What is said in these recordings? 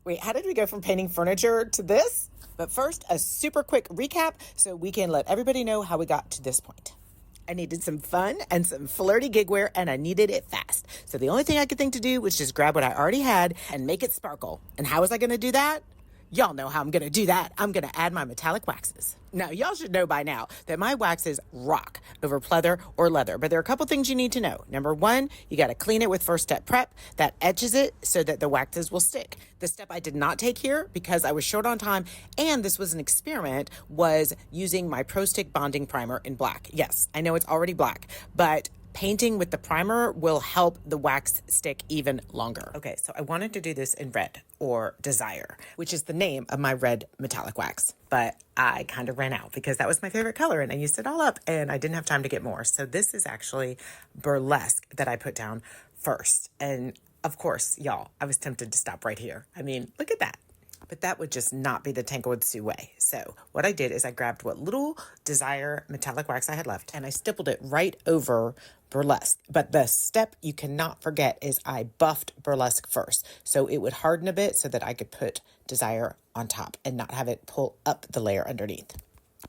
Wait, how did we go from painting furniture to this? But first, a super quick recap so we can let everybody know how we got to this point. I needed some fun and some flirty gigwear, and I needed it fast. So the only thing I could think to do was just grab what I already had and make it sparkle. And how was I going to do that? Y'all know how I'm going to do that. I'm going to add my metallic waxes. Now, y'all should know by now that my waxes rock over pleather or leather, but there are a couple things you need to know. Number one, you got to clean it with first step prep. That etches it so that the waxes will stick. The step I did not take here because I was short on time and this was an experiment was using my Pro Stick bonding primer in black. Yes, I know it's already black, but painting with the primer will help the wax stick even longer. Okay, so I wanted to do this in red or Desire, which is the name of my red metallic wax. But I kind of ran out because that was my favorite color and I used it all up and I didn't have time to get more. So this is actually Burlesque that I put down first. And of course, y'all, I was tempted to stop right here. I mean, look at that. But that would just not be the Tanglewood Sue way. So what I did is I grabbed what little Desire metallic wax I had left and I stippled it right over Burlesque. But the step you cannot forget is I buffed Burlesque first. So it would harden a bit so that I could put Desire on top and not have it pull up the layer underneath.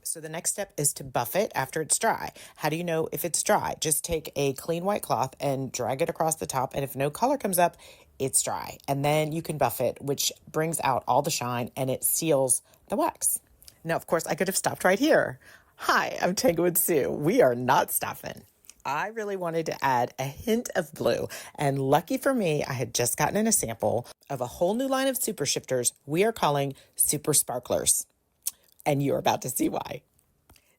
So the next step is to buff it after it's dry. How do you know if it's dry? Just take a clean white cloth and drag it across the top. And if no color comes up, it's dry. And then you can buff it, which brings out all the shine and it seals the wax. Now, of course, I could have stopped right here. Hi, I'm Tanglewood Sue. We are not stopping. I really wanted to add a hint of blue. And lucky for me, I had just gotten in a sample of a whole new line of super shifters we are calling Super Sparklers. And you're about to see why.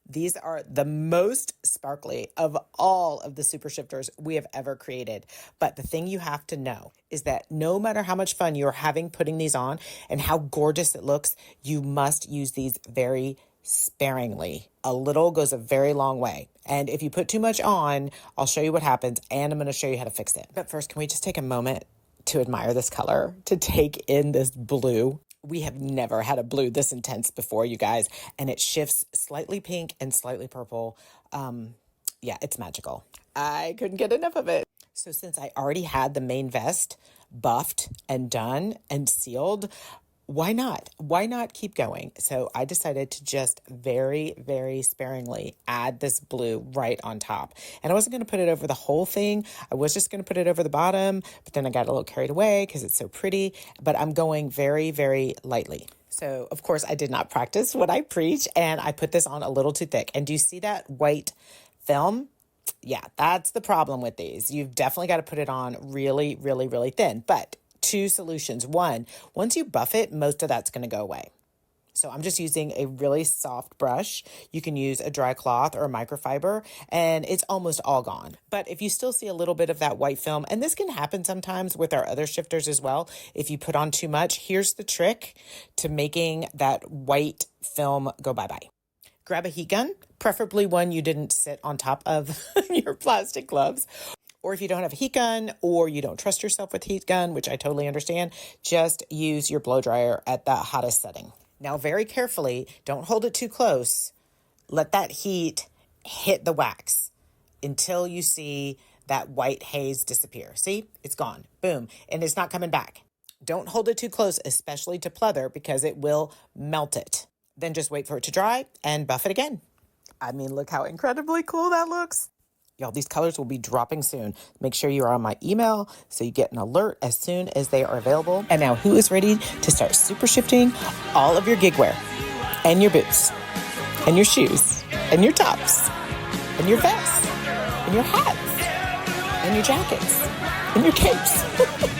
These are the most sparkly of all of the super shifters we have ever created. But the thing you have to know is that no matter how much fun you're having putting these on and how gorgeous it looks, you must use these very sparingly. A little goes a very long way. And if you put too much on, I'll show you what happens and I'm going to show you how to fix it. But first, can we just take a moment to admire this color, to take in this blue? We have never had a blue this intense before, you guys, and it shifts slightly pink and slightly purple. Yeah, it's magical. I couldn't get enough of it. So since I already had the main vest buffed and done and sealed, why not? Why not keep going? So I decided to just very, very sparingly add this blue right on top. And I wasn't going to put it over the whole thing. I was just going to put it over the bottom, but then I got a little carried away because it's so pretty. But I'm going very, very lightly. So, of course, I did not practice what I preach, and I put this on a little too thick. And do you see that white film? Yeah, that's the problem with these. You've definitely got to put it on really, really, really thin. But two solutions. One, once you buff it, most of that's going to go away. So I'm just using a really soft brush. You can use a dry cloth or a microfiber, and it's almost all gone. But if you still see a little bit of that white film, and this can happen sometimes with our other shifters as well, if you put on too much, here's the trick to making that white film go bye-bye. Grab a heat gun, preferably one you didn't sit on top of your plastic gloves. Or if you don't have a heat gun or you don't trust yourself with heat gun, which I totally understand, just use your blow dryer at the hottest setting. Now, very carefully, don't hold it too close. Let that heat hit the wax until you see that white haze disappear. See, it's gone. Boom. And it's not coming back. Don't hold it too close, especially to pleather, because it will melt it. Then just wait for it to dry and buff it again. I mean, look how incredibly cool that looks. Y'all, these colors will be dropping soon. Make sure you're on my email so you get an alert as soon as they are available. And now, who is ready to start super shifting all of your gigwear and your boots and your shoes and your tops and your vests and your hats and your jackets and your capes?